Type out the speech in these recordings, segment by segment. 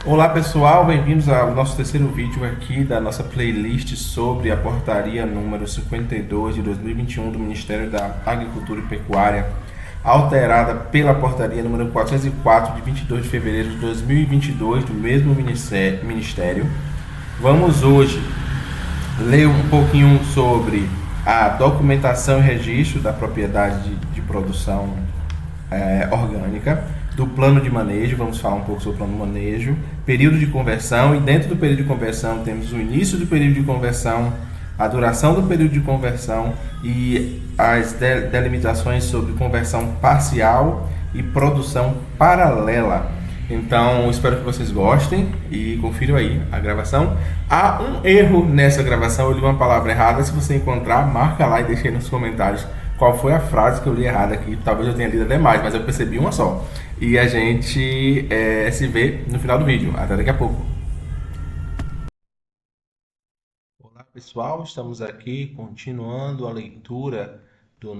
Olá pessoal, bem-vindos ao nosso terceiro vídeo aqui da nossa playlist sobre a portaria número 52 de 2021 do Ministério da Agricultura e Pecuária, alterada pela portaria número 404 de 22 de fevereiro de 2022 do mesmo ministério. Vamos hoje ler um pouquinho sobre a documentação e registro da propriedade de produção orgânica, do plano de manejo, vamos falar um pouco sobre o plano de manejo, período de conversão, e dentro do período de conversão temos o início do período de conversão, a duração do período de conversão e as delimitações sobre conversão parcial e produção paralela. Então, espero que vocês gostem e confiram aí a gravação. Há um erro nessa gravação, eu li uma palavra errada. Se você encontrar, marca lá e deixa aí nos comentários qual foi a frase que eu li errada aqui. Talvez eu tenha lido até mais, mas eu percebi uma só. E a gente se vê no final do vídeo. Até daqui a pouco. Olá pessoal, estamos aqui continuando a leitura da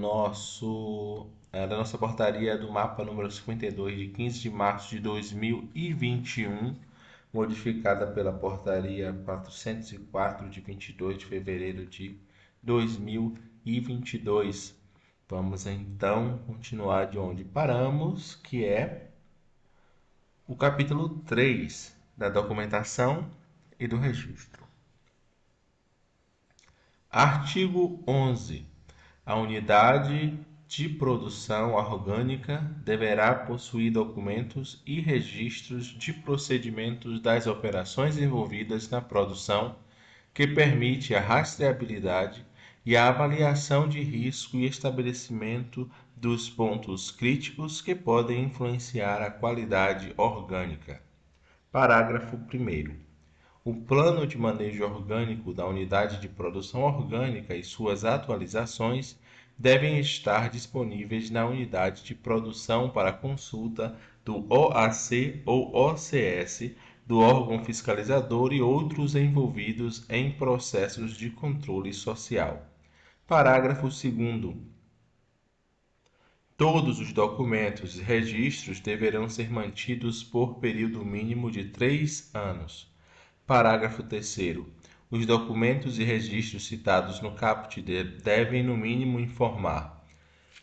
nossa portaria do mapa número 52 de 15 de março de 2021, modificada pela portaria 404 de 22 de fevereiro de 2022. Vamos então continuar de onde paramos, que é o capítulo 3 da documentação e do registro. Artigo 11. A unidade de produção orgânica deverá possuir documentos e registros de procedimentos das operações envolvidas na produção, que permite a rastreabilidade e a avaliação de risco e estabelecimento dos pontos críticos que podem influenciar a qualidade orgânica. Parágrafo 1º. O plano de manejo orgânico da unidade de produção orgânica e suas atualizações devem estar disponíveis na unidade de produção para consulta do OAC ou OCS, do órgão fiscalizador e outros envolvidos em processos de controle social. Parágrafo 2º. Todos os documentos e registros deverão ser mantidos por período mínimo de 3 anos. Parágrafo 3º. Os documentos e registros citados no caput devem, no mínimo, informar: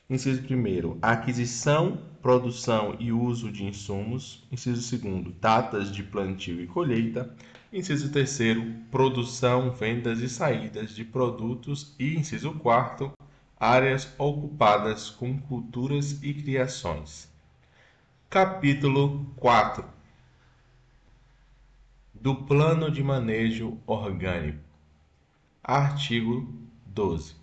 inciso 1º, aquisição, produção e uso de insumos. Inciso 2º, datas de plantio e colheita. Inciso 3º, produção, vendas e saídas de produtos. E inciso 4º, áreas ocupadas com culturas e criações. Capítulo 4 do Plano de Manejo Orgânico. Artigo 12.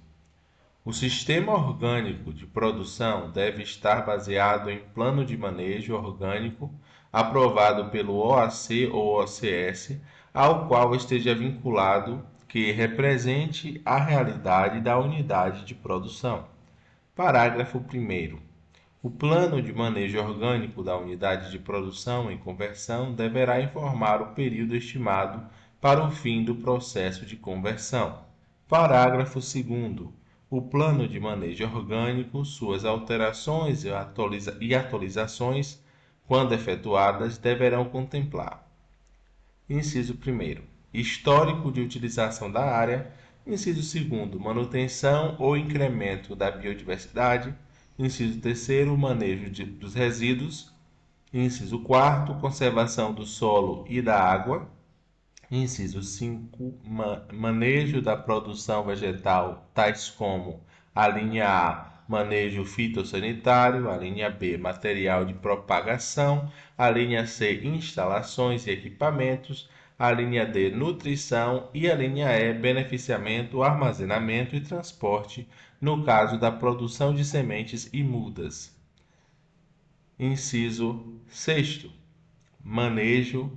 O sistema orgânico de produção deve estar baseado em plano de manejo orgânico aprovado pelo OAC ou OCS, ao qual esteja vinculado, que represente a realidade da unidade de produção. Parágrafo 1º. O plano de manejo orgânico da unidade de produção e conversão deverá informar o período estimado para o fim do processo de conversão. Parágrafo 2º. O plano de manejo orgânico, suas alterações e atualizações, quando efetuadas, deverão contemplar: inciso 1º, histórico de utilização da área. Inciso 2º, manutenção ou incremento da biodiversidade. Inciso 3º, manejo dos resíduos. Inciso 4º, conservação do solo e da água. Inciso 5, manejo da produção vegetal, tais como a linha A, manejo fitossanitário, a linha B, material de propagação, a linha C, instalações e equipamentos, a linha D, nutrição e a linha E, beneficiamento, armazenamento e transporte, no caso da produção de sementes e mudas. Inciso 6º, manejo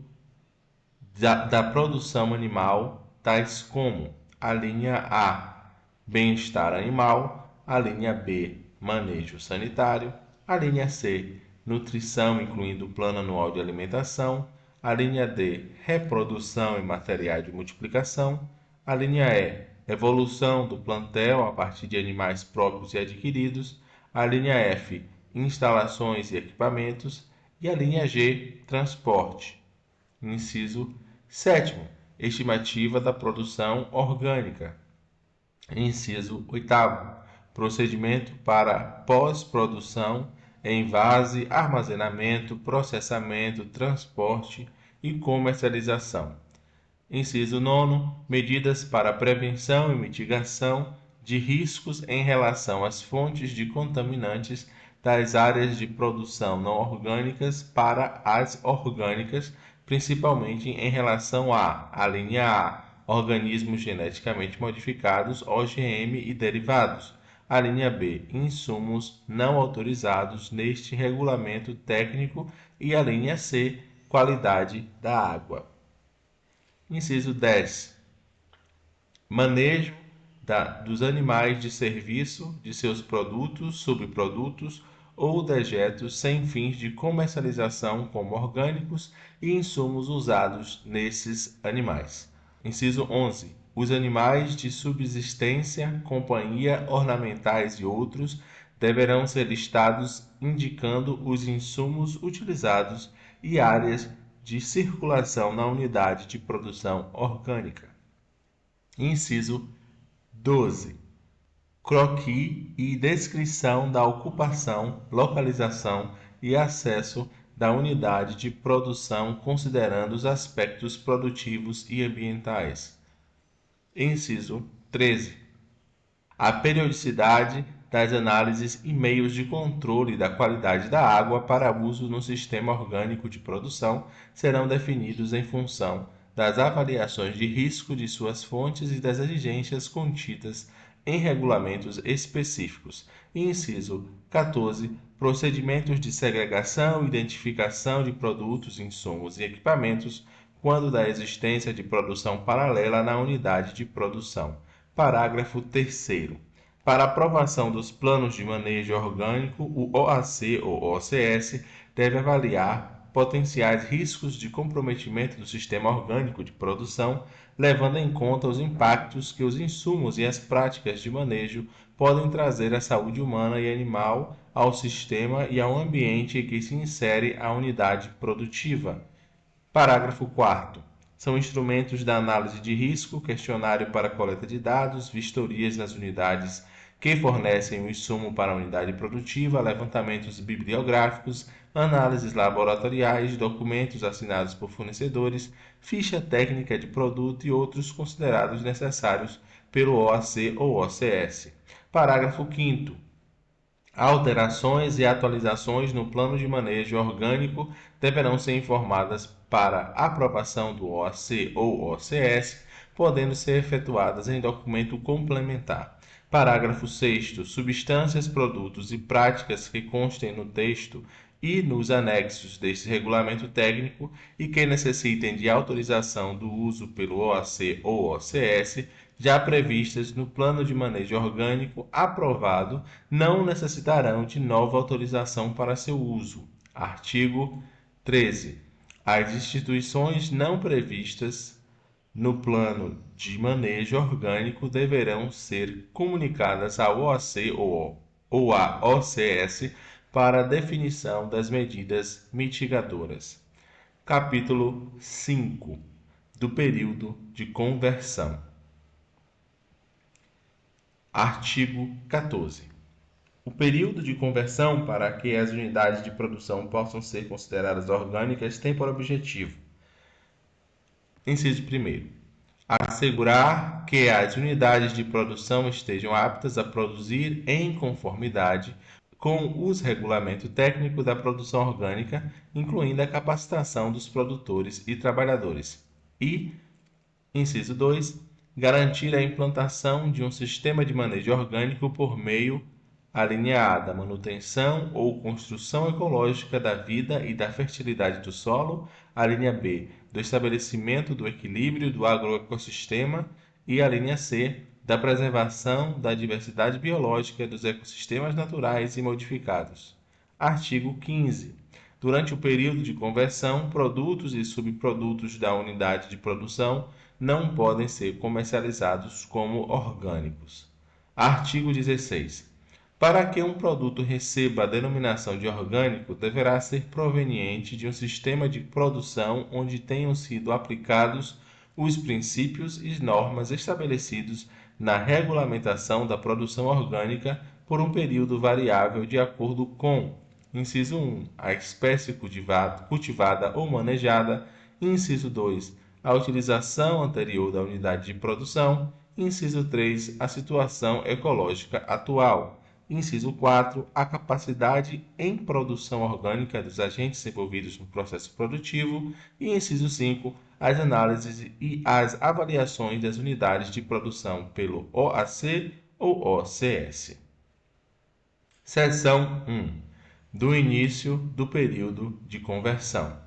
da produção animal, tais como a linha A, bem-estar animal, a linha B, manejo sanitário, a linha C, nutrição, incluindo o plano anual de alimentação, a linha D, reprodução e materiais de multiplicação, a linha E, evolução do plantel a partir de animais próprios e adquiridos, a linha F, instalações e equipamentos, e a linha G, transporte. Inciso 7º, estimativa da produção orgânica. Inciso 8º, procedimento para pós-produção, envase, armazenamento, processamento, transporte e comercialização. Inciso 9º, medidas para prevenção e mitigação de riscos em relação às fontes de contaminantes das áreas de produção não orgânicas para as orgânicas, principalmente em relação a linha A, organismos geneticamente modificados, OGM e derivados. A linha B, insumos não autorizados neste regulamento técnico. E a linha C, qualidade da água. Inciso 10. Manejo dos animais de serviço, de seus produtos, subprodutos ou dejetos sem fins de comercialização como orgânicos e insumos usados nesses animais. Inciso 11. Os animais de subsistência, companhia, ornamentais e outros deverão ser listados indicando os insumos utilizados e áreas de circulação na unidade de produção orgânica. Inciso 12. Croquis e descrição da ocupação, localização e acesso da unidade de produção, considerando os aspectos produtivos e ambientais. Inciso 13. A periodicidade das análises e meios de controle da qualidade da água para uso no sistema orgânico de produção serão definidos em função das avaliações de risco de suas fontes e das exigências contidas em regulamentos específicos. Inciso 14. Procedimentos de segregação e identificação de produtos, insumos e equipamentos quando da existência de produção paralela na unidade de produção. Parágrafo 3º. Para aprovação dos planos de manejo orgânico, o OAC ou OCS deve avaliar potenciais riscos de comprometimento do sistema orgânico de produção, levando em conta os impactos que os insumos e as práticas de manejo podem trazer à saúde humana e animal, ao sistema e ao ambiente em que se insere a unidade produtiva. Parágrafo 4º. São instrumentos da análise de risco, questionário para coleta de dados, vistorias nas unidades que fornecem o insumo para a unidade produtiva, levantamentos bibliográficos, análises laboratoriais, documentos assinados por fornecedores, ficha técnica de produto e outros considerados necessários pelo OAC ou OCS. Parágrafo 5º. Alterações e atualizações no plano de manejo orgânico deverão ser informadas para aprovação do OAC ou OCS, podendo ser efetuadas em documento complementar. Parágrafo 6º. Substâncias, produtos e práticas que constem no texto e nos anexos deste regulamento técnico e que necessitem de autorização do uso pelo OAC ou OCS, já previstas no plano de manejo orgânico aprovado, não necessitarão de nova autorização para seu uso. Artigo 13. As instituições não previstas no plano de manejo orgânico deverão ser comunicadas ao OAC ou à OCS para definição das medidas mitigadoras. Capítulo 5 do período de conversão. Artigo 14. O período de conversão para que as unidades de produção possam ser consideradas orgânicas tem por objetivo: inciso 1º, assegurar que as unidades de produção estejam aptas a produzir em conformidade com os regulamentos técnicos da produção orgânica, incluindo a capacitação dos produtores e trabalhadores. E, inciso 2, garantir a implantação de um sistema de manejo orgânico por meio, a linha A, da manutenção ou construção ecológica da vida e da fertilidade do solo, a linha B, do estabelecimento do equilíbrio do agroecossistema e a linha C, da preservação da diversidade biológica dos ecossistemas naturais e modificados. Artigo 15. Durante o período de conversão, produtos e subprodutos da unidade de produção não podem ser comercializados como orgânicos. Artigo 16. Para que um produto receba a denominação de orgânico, deverá ser proveniente de um sistema de produção onde tenham sido aplicados os princípios e normas estabelecidos na regulamentação da produção orgânica por um período variável de acordo com: inciso 1, a espécie cultivada ou manejada; inciso 2, a utilização anterior da unidade de produção; inciso 3, a situação ecológica atual; inciso 4, a capacidade em produção orgânica dos agentes envolvidos no processo produtivo; e inciso 5, as análises e as avaliações das unidades de produção pelo OAC ou OCS. Seção 1. Do início do período de conversão.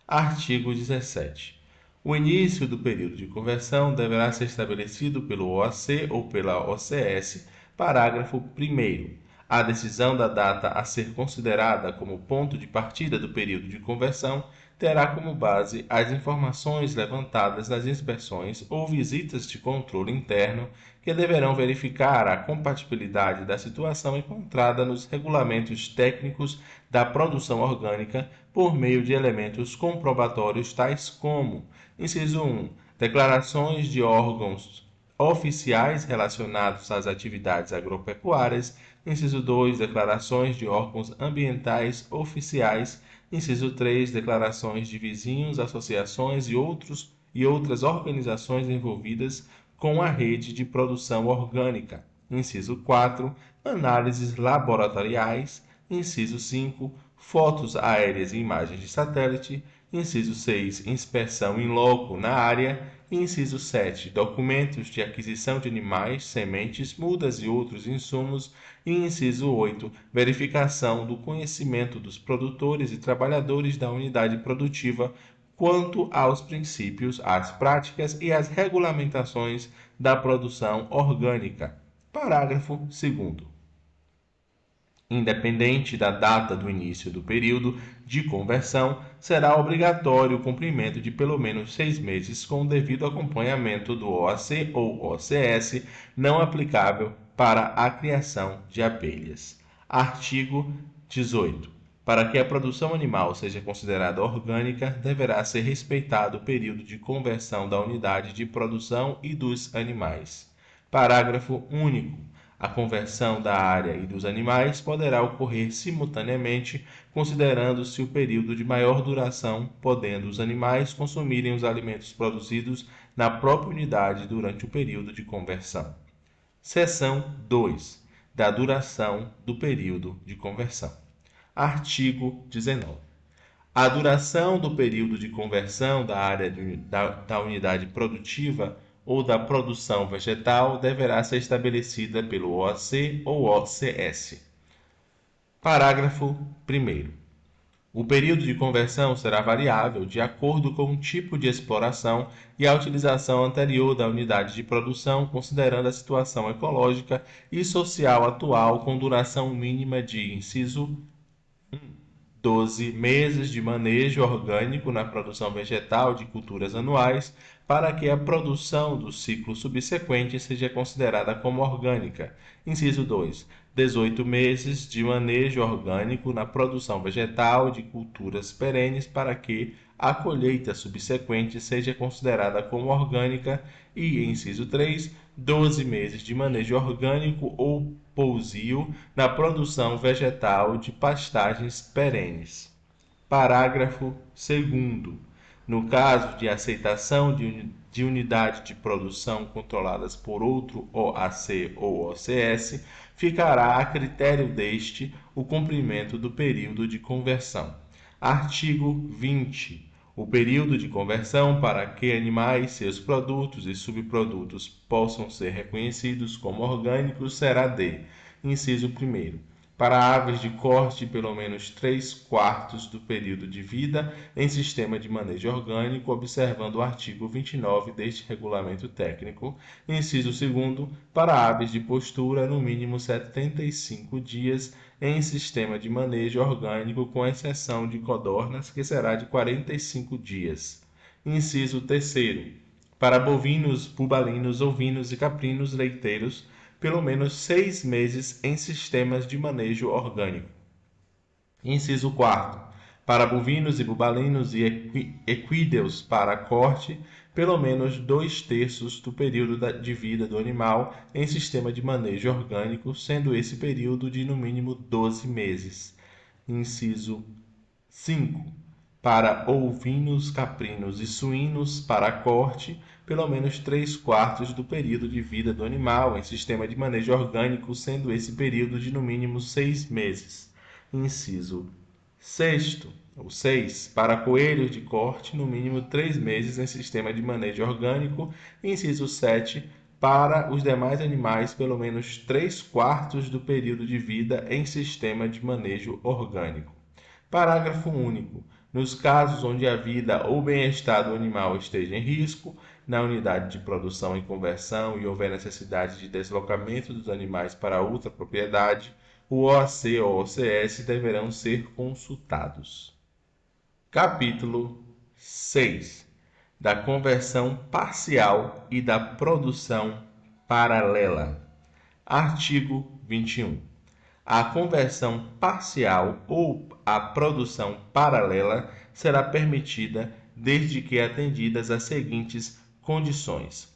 Artigo 17. O início do período de conversão deverá ser estabelecido pelo OAC ou pela OCS. Parágrafo 1º. A decisão da data a ser considerada como ponto de partida do período de conversão terá como base as informações levantadas nas inspeções ou visitas de controle interno, que deverão verificar a compatibilidade da situação encontrada nos regulamentos técnicos da produção orgânica por meio de elementos comprobatórios tais como: inciso 1, declarações de órgãos oficiais relacionados às atividades agropecuárias; inciso 2, declarações de órgãos ambientais oficiais; inciso 3, declarações de vizinhos, associações e outras organizações envolvidas com a rede de produção orgânica; inciso 4, análises laboratoriais; inciso 5, fotos aéreas e imagens de satélite; inciso 6, inspeção in loco na área; inciso 7, documentos de aquisição de animais, sementes, mudas e outros insumos; e inciso 8, verificação do conhecimento dos produtores e trabalhadores da unidade produtiva quanto aos princípios, às práticas e às regulamentações da produção orgânica. Parágrafo 2º. Independente da data do início do período de conversão, será obrigatório o cumprimento de pelo menos 6 meses com o devido acompanhamento do OAC ou OCS, não aplicável para a criação de abelhas. Artigo 18. Para que a produção animal seja considerada orgânica, deverá ser respeitado o período de conversão da unidade de produção e dos animais. Parágrafo único. A conversão da área e dos animais poderá ocorrer simultaneamente, considerando-se o período de maior duração, podendo os animais consumirem os alimentos produzidos na própria unidade durante o período de conversão. Seção 2. Da duração do período de conversão. Artigo 19. A duração do período de conversão da área da unidade produtiva ou da produção vegetal deverá ser estabelecida pelo OAC ou OCS. Parágrafo 1º. O período de conversão será variável de acordo com o tipo de exploração e a utilização anterior da unidade de produção, considerando a situação ecológica e social atual, com duração mínima de: inciso 12 meses de manejo orgânico na produção vegetal de culturas anuais, para que a produção do ciclo subsequente seja considerada como orgânica. Inciso 2. 18 meses de manejo orgânico na produção vegetal de culturas perenes, para que a colheita subsequente seja considerada como orgânica. E, inciso 3, 12 meses de manejo orgânico ou pousio na produção vegetal de pastagens perenes. Parágrafo 2º. No caso de aceitação de unidade de produção controladas por outro OAC ou OCS, ficará a critério deste o cumprimento do período de conversão. Artigo 20. O período de conversão para que animais, seus produtos e subprodutos possam ser reconhecidos como orgânicos será de: inciso 1º, para aves de corte, pelo menos 3/4 do período de vida em sistema de manejo orgânico, observando o artigo 29 deste regulamento técnico. Inciso 2º, para aves de postura, no mínimo 75 dias em sistema de manejo orgânico, com exceção de codornas, que será de 45 dias. Inciso 3º, para bovinos, bubalinos, ovinos e caprinos leiteiros, pelo menos 6 meses em sistemas de manejo orgânico. Inciso 4. Para bovinos e bubalinos e equídeos para corte, pelo menos 2/3 do período de vida do animal em sistema de manejo orgânico, sendo esse período de no mínimo 12 meses. Inciso 5. Para ovinos, caprinos e suínos para corte, pelo menos 3/4 do período de vida do animal em sistema de manejo orgânico, sendo esse período de no mínimo 6 meses. Inciso 6. Para coelhos de corte, no mínimo 3 meses em sistema de manejo orgânico. Inciso 7. Para os demais animais, pelo menos 3/4 do período de vida em sistema de manejo orgânico. Parágrafo único. Nos casos onde a vida ou bem-estar do animal esteja em risco, na unidade de produção e conversão e houver necessidade de deslocamento dos animais para outra propriedade, o OAC ou OCS deverão ser consultados. Capítulo 6. Da conversão parcial e da produção paralela. Artigo 21. A conversão parcial ou a produção paralela será permitida desde que atendidas as seguintes condições.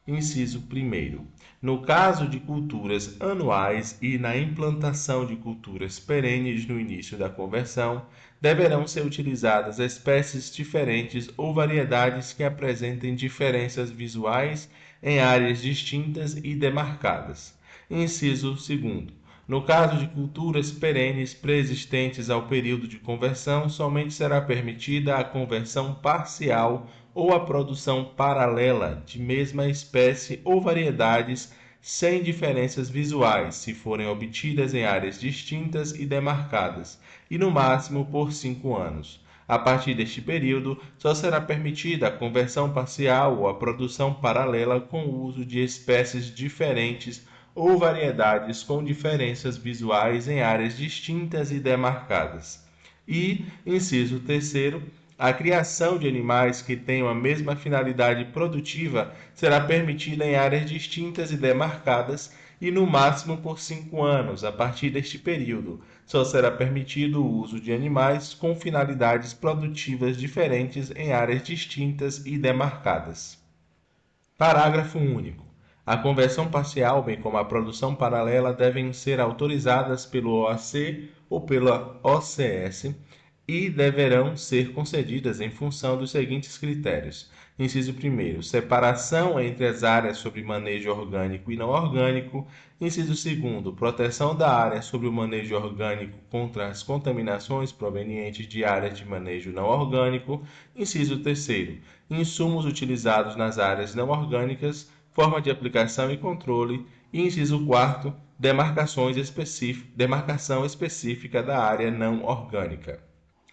Inciso 1. No caso de culturas anuais e na implantação de culturas perenes no início da conversão, deverão ser utilizadas espécies diferentes ou variedades que apresentem diferenças visuais em áreas distintas e demarcadas. Inciso 2. No caso de culturas perenes preexistentes ao período de conversão, somente será permitida a conversão parcial ou a produção paralela de mesma espécie ou variedades sem diferenças visuais, se forem obtidas em áreas distintas e demarcadas, e no máximo por 5 anos. A partir deste período, só será permitida a conversão parcial ou a produção paralela com o uso de espécies diferentes ou variedades com diferenças visuais em áreas distintas e demarcadas. E, inciso 3º, a criação de animais que tenham a mesma finalidade produtiva será permitida em áreas distintas e demarcadas e no máximo por 5 anos. A partir deste período, só será permitido o uso de animais com finalidades produtivas diferentes em áreas distintas e demarcadas. Parágrafo único. A conversão parcial, bem como a produção paralela, devem ser autorizadas pelo OAC ou pela OCS e deverão ser concedidas em função dos seguintes critérios. Inciso 1. Separação entre as áreas sobre manejo orgânico e não orgânico. Inciso 2. Proteção da área sobre o manejo orgânico contra as contaminações provenientes de áreas de manejo não orgânico. Inciso 3. Insumos utilizados nas áreas não orgânicas, forma de aplicação e controle. E inciso 4. Demarcação específica da área não orgânica.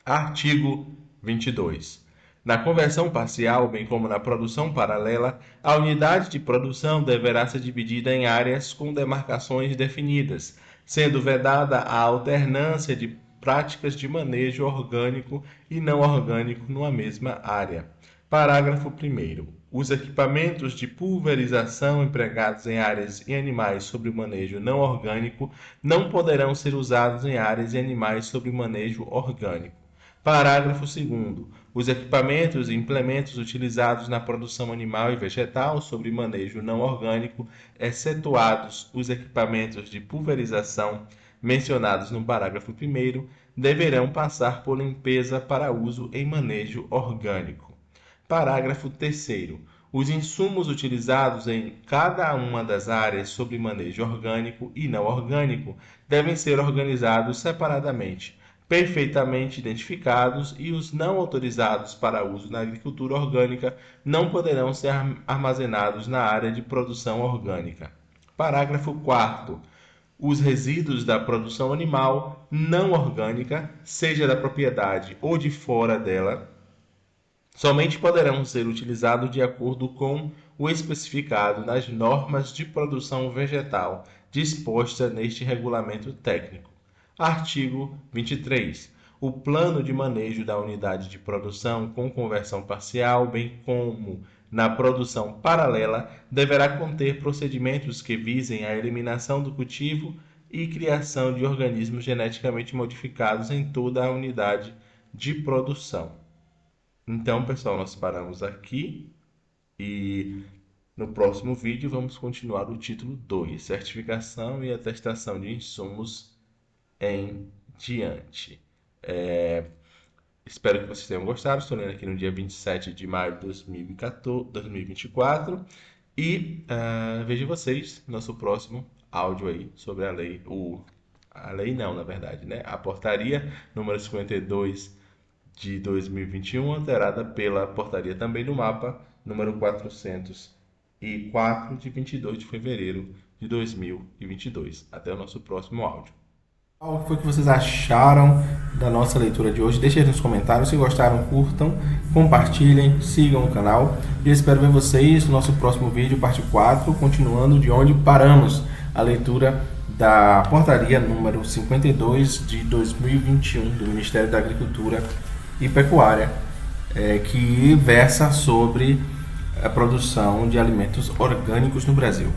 Artigo 22. Na conversão parcial, bem como na produção paralela, a unidade de produção deverá ser dividida em áreas com demarcações definidas, sendo vedada a alternância de práticas de manejo orgânico e não orgânico numa mesma área. Parágrafo 1º. Os equipamentos de pulverização empregados em áreas e animais sob manejo não orgânico não poderão ser usados em áreas e animais sob manejo orgânico. Parágrafo 2º. Os equipamentos e implementos utilizados na produção animal e vegetal sob manejo não orgânico, excetuados os equipamentos de pulverização mencionados no parágrafo 1º, deverão passar por limpeza para uso em manejo orgânico. Parágrafo 3º. Os insumos utilizados em cada uma das áreas sob manejo orgânico e não orgânico devem ser organizados separadamente, perfeitamente identificados, e os não autorizados para uso na agricultura orgânica não poderão ser armazenados na área de produção orgânica. Parágrafo 4º. Os resíduos da produção animal não orgânica, seja da propriedade ou de fora dela, somente poderão ser utilizados de acordo com o especificado nas normas de produção vegetal disposta neste regulamento técnico. Artigo 23. O plano de manejo da unidade de produção com conversão parcial, bem como na produção paralela deverá conter procedimentos que visem a eliminação do cultivo e criação de organismos geneticamente modificados em toda a unidade de produção. Então, pessoal, nós paramos aqui e no próximo vídeo vamos continuar o título 2, Certificação e Atestação de Insumos em diante. Espero que vocês tenham gostado. Estou lendo aqui no dia 27 de maio de 2024 e vejo vocês no nosso próximo áudio aí sobre a lei, a lei não, na verdade, né? A portaria número 52 de 2021, alterada pela portaria também do mapa número 404 de 22 de fevereiro de 2022. Até o nosso próximo áudio. O que foi que vocês acharam da nossa leitura de hoje? Deixem aí nos comentários. Se gostaram, curtam, compartilhem, sigam o canal. E espero ver vocês no nosso próximo vídeo, parte 4, continuando de onde paramos a leitura da portaria número 52 de 2021 do Ministério da Agricultura e Pecuária, que versa sobre a produção de alimentos orgânicos no Brasil.